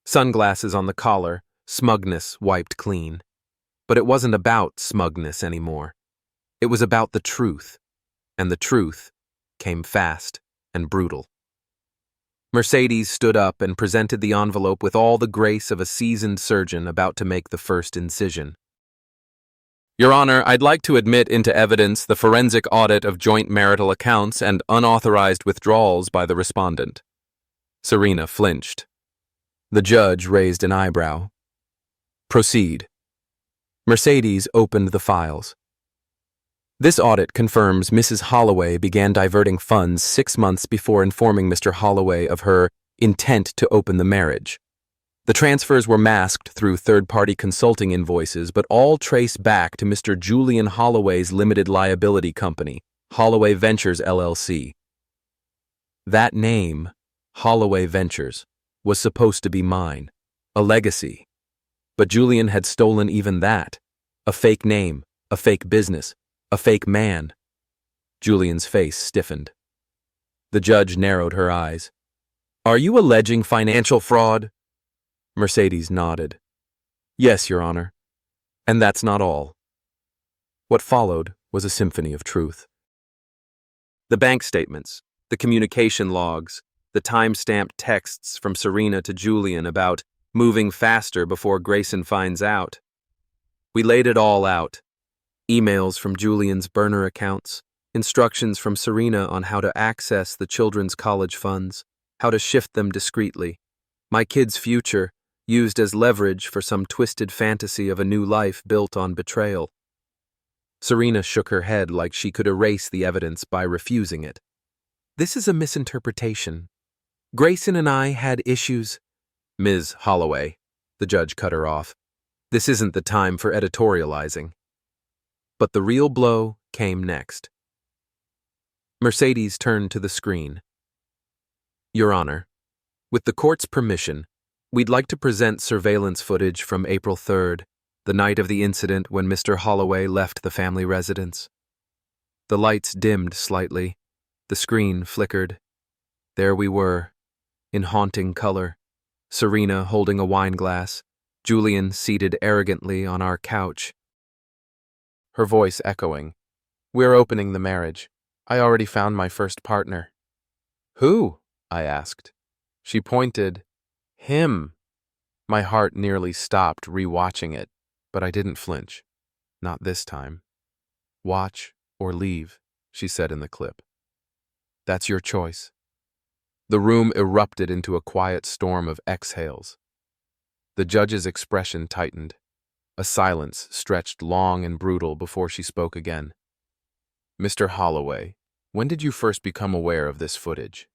Sunglasses on the collar, smugness wiped clean. But it wasn't about smugness anymore. It was about the truth, and the truth came fast and brutal. Mercedes stood up and presented the envelope with all the grace of a seasoned surgeon about to make the first incision. "Your Honor, I'd like to admit into evidence the forensic audit of joint marital accounts and unauthorized withdrawals by the respondent." Serena flinched. The judge raised an eyebrow. "Proceed." Mercedes opened the files. "This audit confirms Mrs. Holloway began diverting funds 6 months before informing Mr. Holloway of her intent to open the marriage. The transfers were masked through third-party consulting invoices, but all trace back to Mr. Julian Holloway's limited liability company, Holloway Ventures, LLC. That name, Holloway Ventures, was supposed to be mine, a legacy. But Julian had stolen even that, a fake name, a fake business, a fake man. Julian's face stiffened. The judge narrowed her eyes. "Are you alleging financial fraud?" Mercedes nodded. "Yes, Your Honor. And that's not all." What followed was a symphony of truth. The bank statements, the communication logs, the time-stamped texts from Serena to Julian about moving faster before Grayson finds out. We laid it all out. Emails from Julian's burner accounts, instructions from Serena on how to access the children's college funds, how to shift them discreetly, my kid's future used as leverage for some twisted fantasy of a new life built on betrayal. Serena shook her head like she could erase the evidence by refusing it. "This is a misinterpretation. Grayson and I had issues." "Ms. Holloway," the judge cut her off. "This isn't the time for editorializing." But the real blow came next. Mercedes turned to the screen. "Your Honor, with the court's permission, we'd like to present surveillance footage from April 3rd, the night of the incident when Mr. Holloway left the family residence." The lights dimmed slightly. The screen flickered. There we were, in haunting color, Serena holding a wine glass, Julian seated arrogantly on our couch, her voice echoing. "We're opening the marriage. I already found my first partner." "Who?" I asked. She pointed. "Him." My heart nearly stopped rewatching it, but I didn't flinch. Not this time. "Watch or leave," she said in the clip. "That's your choice." The room erupted into a quiet storm of exhales. The judge's expression tightened. A silence stretched long and brutal before she spoke again. "Mr. Holloway, when did you first become aware of this footage?"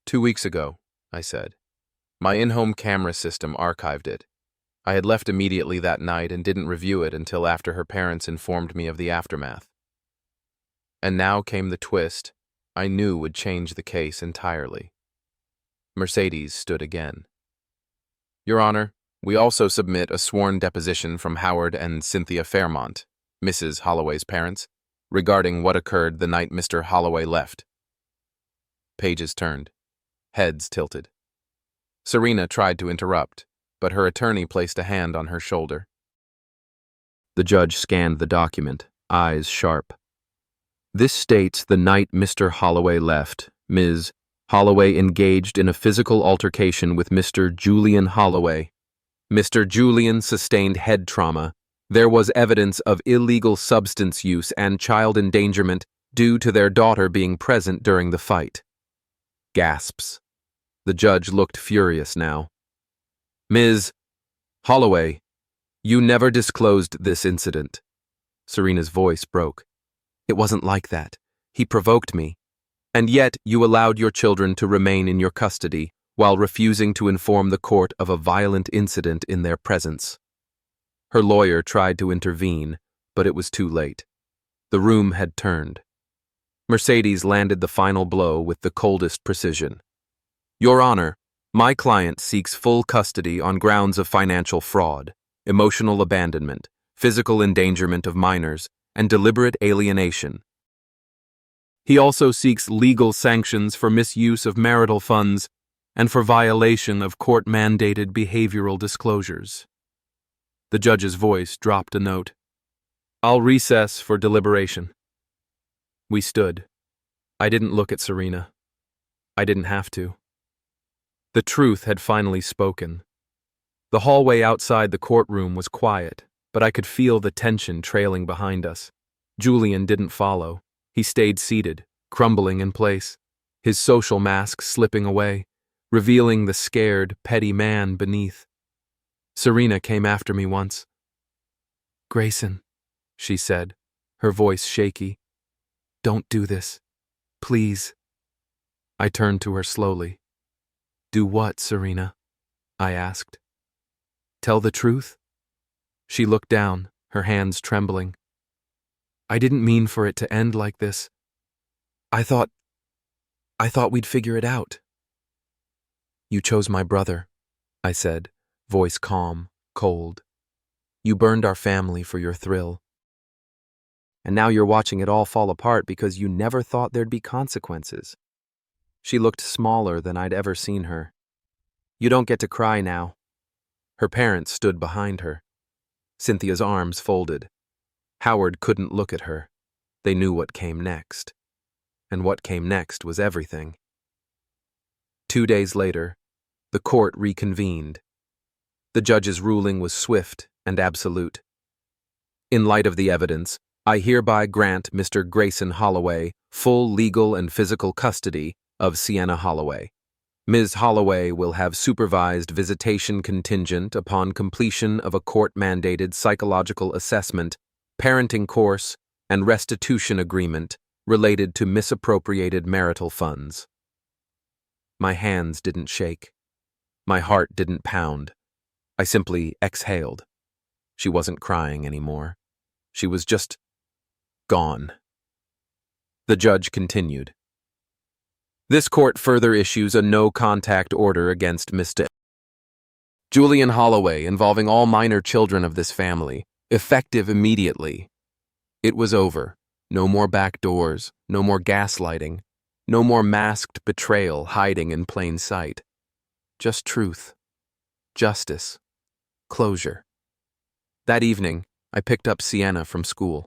"2 weeks ago," I said. "My in-home camera system archived it. I had left immediately that night and didn't review it until after her parents informed me of the aftermath." And now came the twist I knew would change the case entirely. Mercedes stood again. "Your Honor, we also submit a sworn deposition from Howard and Cynthia Fairmont, Mrs. Holloway's parents, regarding what occurred the night Mr. Holloway left." Pages turned. Heads tilted. Serena tried to interrupt, but her attorney placed a hand on her shoulder. The judge scanned the document, eyes sharp. "This states the night Mr. Holloway left, Ms. Holloway engaged in a physical altercation with Mr. Julian Holloway. Mr. Julian sustained head trauma. There was evidence of illegal substance use and child endangerment due to their daughter being present during the fight." Gasps. The judge looked furious now. "Ms. Holloway, you never disclosed this incident." Serena's voice broke. "It wasn't like that. He provoked me. And yet you allowed your children to remain in your custody while refusing to inform the court of a violent incident in their presence." Her lawyer tried to intervene, but it was too late. The room had turned. Mercedes landed the final blow with the coldest precision. "Your Honor, my client seeks full custody on grounds of financial fraud, emotional abandonment, physical endangerment of minors, and deliberate alienation. He also seeks legal sanctions for misuse of marital funds and for violation of court-mandated behavioral disclosures." The judge's voice dropped a note. "I'll recess for deliberation." We stood. I didn't look at Serena. I didn't have to. The truth had finally spoken. The hallway outside the courtroom was quiet, but I could feel the tension trailing behind us. Julian didn't follow. He stayed seated, crumbling in place, his social mask slipping away, revealing the scared, petty man beneath. Serena came after me once. "Grayson," she said, her voice shaky. "Don't do this. Please." I turned to her slowly. "Do what, Serena?" I asked. "Tell the truth?" She looked down, her hands trembling. "I didn't mean for it to end like this. I thought we'd figure it out." "You chose my brother," I said, voice calm, cold. "You burned our family for your thrill. And now you're watching it all fall apart because you never thought there'd be consequences." She looked smaller than I'd ever seen her. "You don't get to cry now." Her parents stood behind her. Cynthia's arms folded. Howard couldn't look at her. They knew what came next. And what came next was everything. 2 days later, the court reconvened. The judge's ruling was swift and absolute. "In light of the evidence, I hereby grant Mr. Grayson Holloway full legal and physical custody of Sienna Holloway. Ms. Holloway will have supervised visitation contingent upon completion of a court-mandated psychological assessment, parenting course, and restitution agreement related to misappropriated marital funds." My hands didn't shake. My heart didn't pound. I simply exhaled. She wasn't crying anymore. She was just gone. The judge continued. "This court further issues a no-contact order against Mr. Julian Holloway involving all minor children of this family, effective immediately. It was over. No more back doors, no more gaslighting, no more masked betrayal hiding in plain sight. Just truth. Justice. Closure. That evening, I picked up Sienna from school.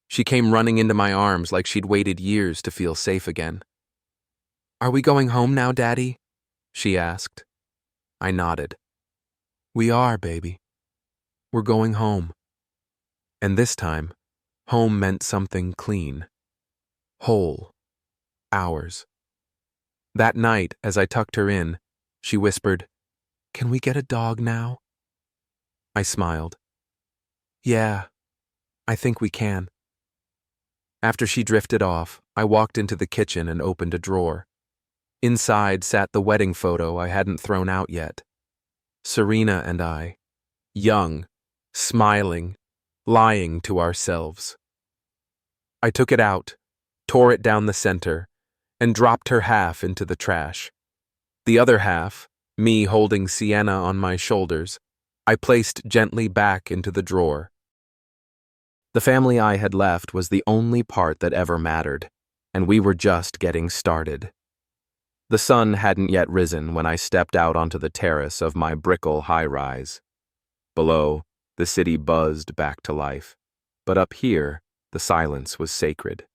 She came running into my arms like she'd waited years to feel safe again. "Are we going home now, Daddy?" she asked. I nodded. "We are, baby. We're going home." And this time, home meant something clean. Whole. Ours. That night, as I tucked her in, she whispered, "Can we get a dog now?" I smiled. "Yeah, I think we can." After she drifted off, I walked into the kitchen and opened a drawer. Inside sat the wedding photo I hadn't thrown out yet. Serena and I, young, smiling, lying to ourselves. I took it out, tore it down the center, and dropped her half into the trash. The other half, me holding Sienna on my shoulders, I placed gently back into the drawer. The family I had left was the only part that ever mattered, and we were just getting started. The sun hadn't yet risen when I stepped out onto the terrace of my Brickell high-rise. Below, the city buzzed back to life, but up here, the silence was sacred.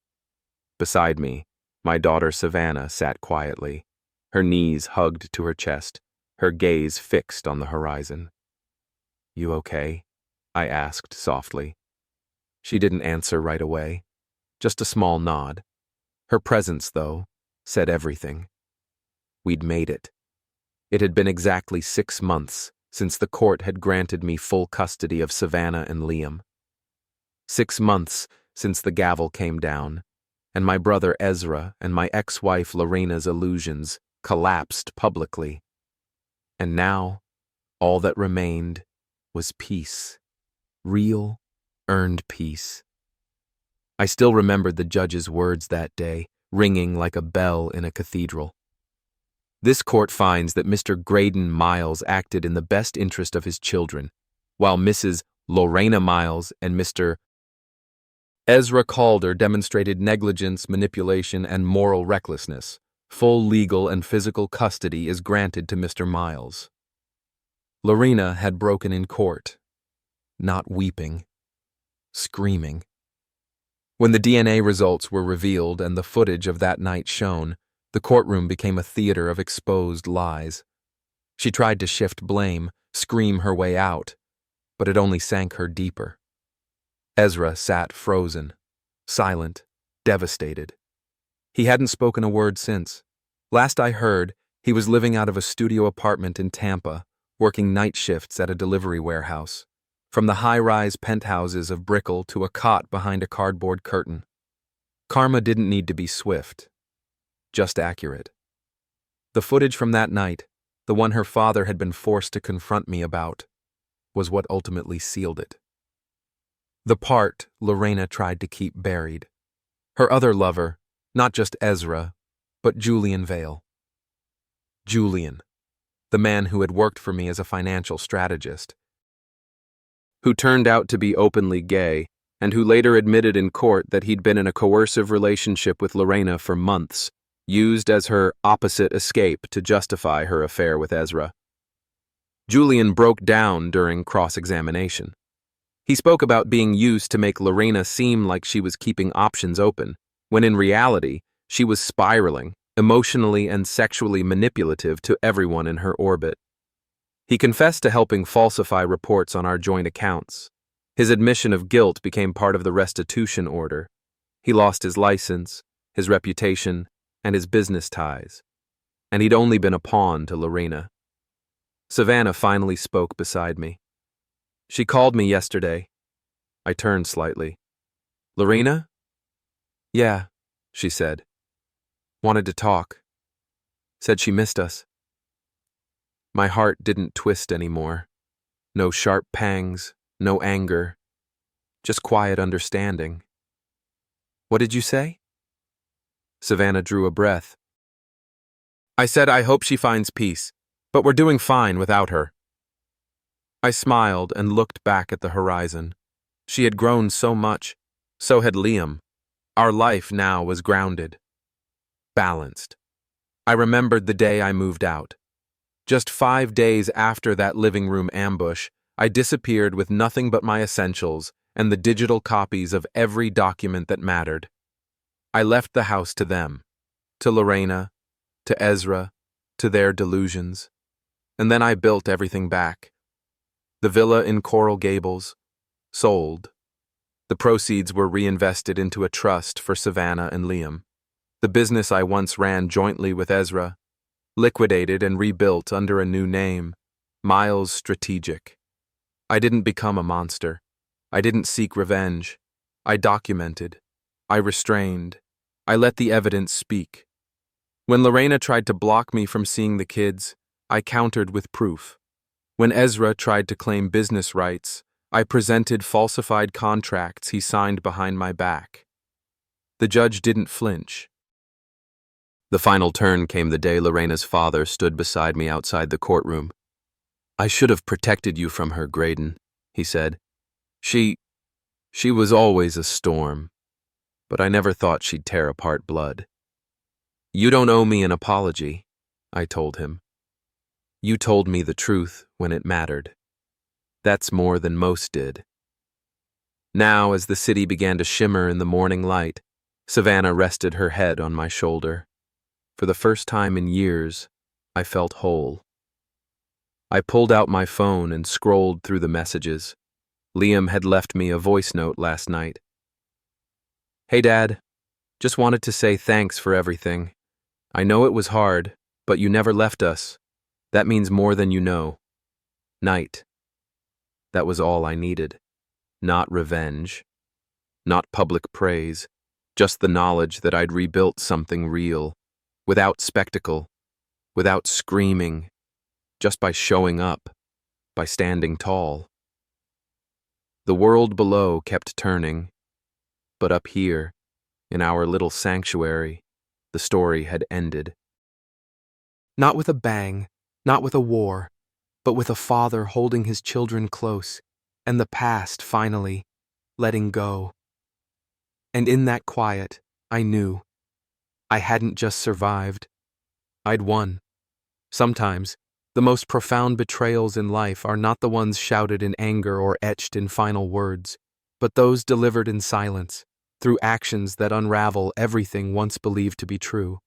Beside me, my daughter Savannah sat quietly, her knees hugged to her chest, her gaze fixed on the horizon. "You okay?" I asked softly. She didn't answer right away, just a small nod. Her presence, though, said everything. We'd made it. It had been exactly 6 months since the court had granted me full custody of Savannah and Liam. 6 months since the gavel came down, and my brother Ezra and my ex-wife Lorena's illusions collapsed publicly. And now, all that remained was peace. Real, earned peace. I still remembered the judge's words that day, ringing like a bell in a cathedral. "This court finds that Mr. Graydon Miles acted in the best interest of his children, while Mrs. Lorena Miles and Mr. Ezra Calder demonstrated negligence, manipulation, and moral recklessness. Full legal and physical custody is granted to Mr. Miles." Lorena had broken in court, not weeping, screaming. When the DNA results were revealed and the footage of that night shown, the courtroom became a theater of exposed lies. She tried to shift blame, scream her way out, but it only sank her deeper. Ezra sat frozen, silent, devastated. He hadn't spoken a word since. Last I heard, he was living out of a studio apartment in Tampa, working night shifts at a delivery warehouse. From the high-rise penthouses of Brickell to a cot behind a cardboard curtain. Karma didn't need to be swift, just accurate. The footage from that night, the one her father had been forced to confront me about, was what ultimately sealed it. The part Lorena tried to keep buried. Her other lover, not just Ezra, but Julian Vale. Julian, the man who had worked for me as a financial strategist, who turned out to be openly gay, and who later admitted in court that he'd been in a coercive relationship with Lorena for months, used as her opposite escape to justify her affair with Ezra. Julian broke down during cross-examination. He spoke about being used to make Lorena seem like she was keeping options open, when in reality, she was spiraling, emotionally and sexually manipulative to everyone in her orbit. He confessed to helping falsify reports on our joint accounts. His admission of guilt became part of the restitution order. He lost his license, his reputation, and his business ties. And he'd only been a pawn to Lorena. Savannah finally spoke beside me. She called me yesterday. I turned slightly. "Lorena?" "Yeah," she said. "Wanted to talk. Said she missed us." My heart didn't twist anymore. No sharp pangs, no anger, just quiet understanding. "What did you say?" Savannah drew a breath. "I said I hope she finds peace, but we're doing fine without her." I smiled and looked back at the horizon. She had grown so much, so had Liam. Our life now was grounded, balanced. I remembered the day I moved out. Just 5 days after that living room ambush, I disappeared with nothing but my essentials and the digital copies of every document that mattered. I left the house to them, to Lorena, to Ezra, to their delusions. And then I built everything back. The villa in Coral Gables, sold. The proceeds were reinvested into a trust for Savannah and Liam. The business I once ran jointly with Ezra, liquidated and rebuilt under a new name, Miles Strategic. I didn't become a monster. I didn't seek revenge. I documented. I restrained. I let the evidence speak. When Lorena tried to block me from seeing the kids, I countered with proof. When Ezra tried to claim business rights, I presented falsified contracts he signed behind my back. The judge didn't flinch. The final turn came the day Lorena's father stood beside me outside the courtroom. "I should have protected you from her, Graydon," he said. She was always a storm, but I never thought she'd tear apart blood." "You don't owe me an apology," I told him. "You told me the truth when it mattered. That's more than most did." Now, as the city began to shimmer in the morning light, Savannah rested her head on my shoulder. For the first time in years, I felt whole. I pulled out my phone and scrolled through the messages. Liam had left me a voice note last night. "Hey, Dad. Just wanted to say thanks for everything. I know it was hard, but you never left us. That means more than you know. Night." That was all I needed. Not revenge. Not public praise. Just the knowledge that I'd rebuilt something real. Without spectacle. Without screaming. Just by showing up. By standing tall. The world below kept turning. But up here, in our little sanctuary, the story had ended. Not with a bang, not with a war, but with a father holding his children close, and the past, finally, letting go. And in that quiet, I knew. I hadn't just survived. I'd won. Sometimes, the most profound betrayals in life are not the ones shouted in anger or etched in final words, but those delivered in silence, through actions that unravel everything once believed to be true.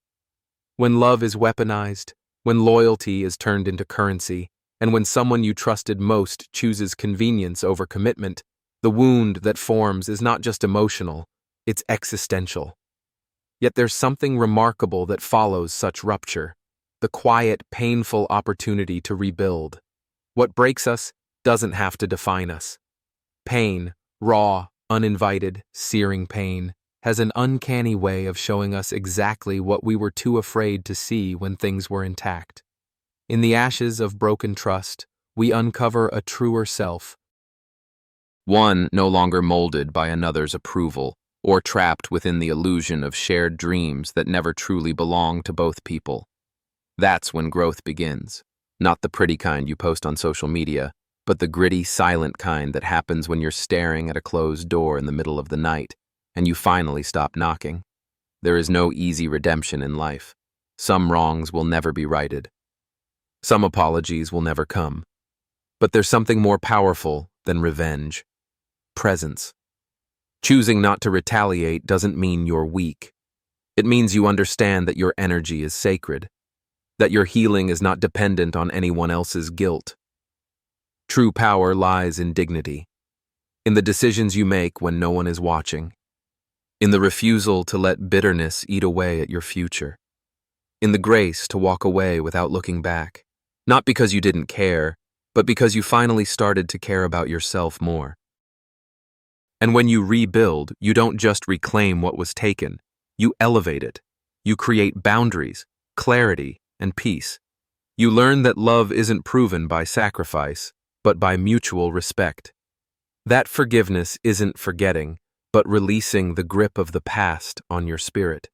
When love is weaponized, when loyalty is turned into currency, and when someone you trusted most chooses convenience over commitment, the wound that forms is not just emotional, it's existential. Yet there's something remarkable that follows such rupture, the quiet, painful opportunity to rebuild. What breaks us doesn't have to define us. Pain, raw, uninvited, searing pain, has an uncanny way of showing us exactly what we were too afraid to see when things were intact. In the ashes of broken trust, we uncover a truer self. One no longer molded by another's approval, or trapped within the illusion of shared dreams that never truly belong to both people. That's when growth begins. Not the pretty kind you post on social media, but the gritty, silent kind that happens when you're staring at a closed door in the middle of the night, and you finally stop knocking. There is no easy redemption in life. Some wrongs will never be righted. Some apologies will never come. But there's something more powerful than revenge. Presence. Choosing not to retaliate doesn't mean you're weak. It means you understand that your energy is sacred, that your healing is not dependent on anyone else's guilt. True power lies in dignity, in the decisions you make when no one is watching, in the refusal to let bitterness eat away at your future, in the grace to walk away without looking back, not because you didn't care, but because you finally started to care about yourself more. And when you rebuild, you don't just reclaim what was taken, you elevate it. You create boundaries, clarity, and peace. You learn that love isn't proven by sacrifice, but by mutual respect. That forgiveness isn't forgetting, but releasing the grip of the past on your spirit.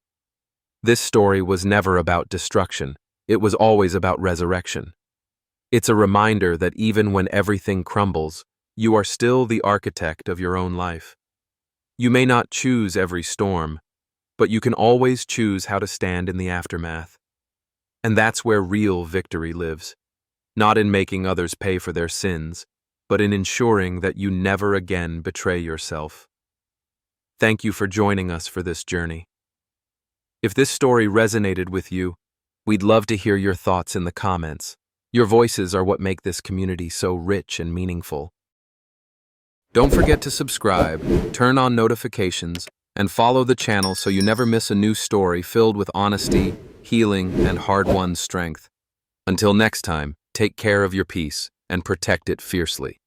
This story was never about destruction. It was always about resurrection. It's a reminder that even when everything crumbles, you are still the architect of your own life. You may not choose every storm, but you can always choose how to stand in the aftermath. And that's where real victory lives, not in making others pay for their sins, but in ensuring that you never again betray yourself. Thank you for joining us for this journey. If this story resonated with you, we'd love to hear your thoughts in the comments. Your voices are what make this community so rich and meaningful. Don't forget to subscribe, turn on notifications, and follow the channel so you never miss a new story filled with honesty, healing, and hard-won strength. Until next time, take care of your peace and protect it fiercely.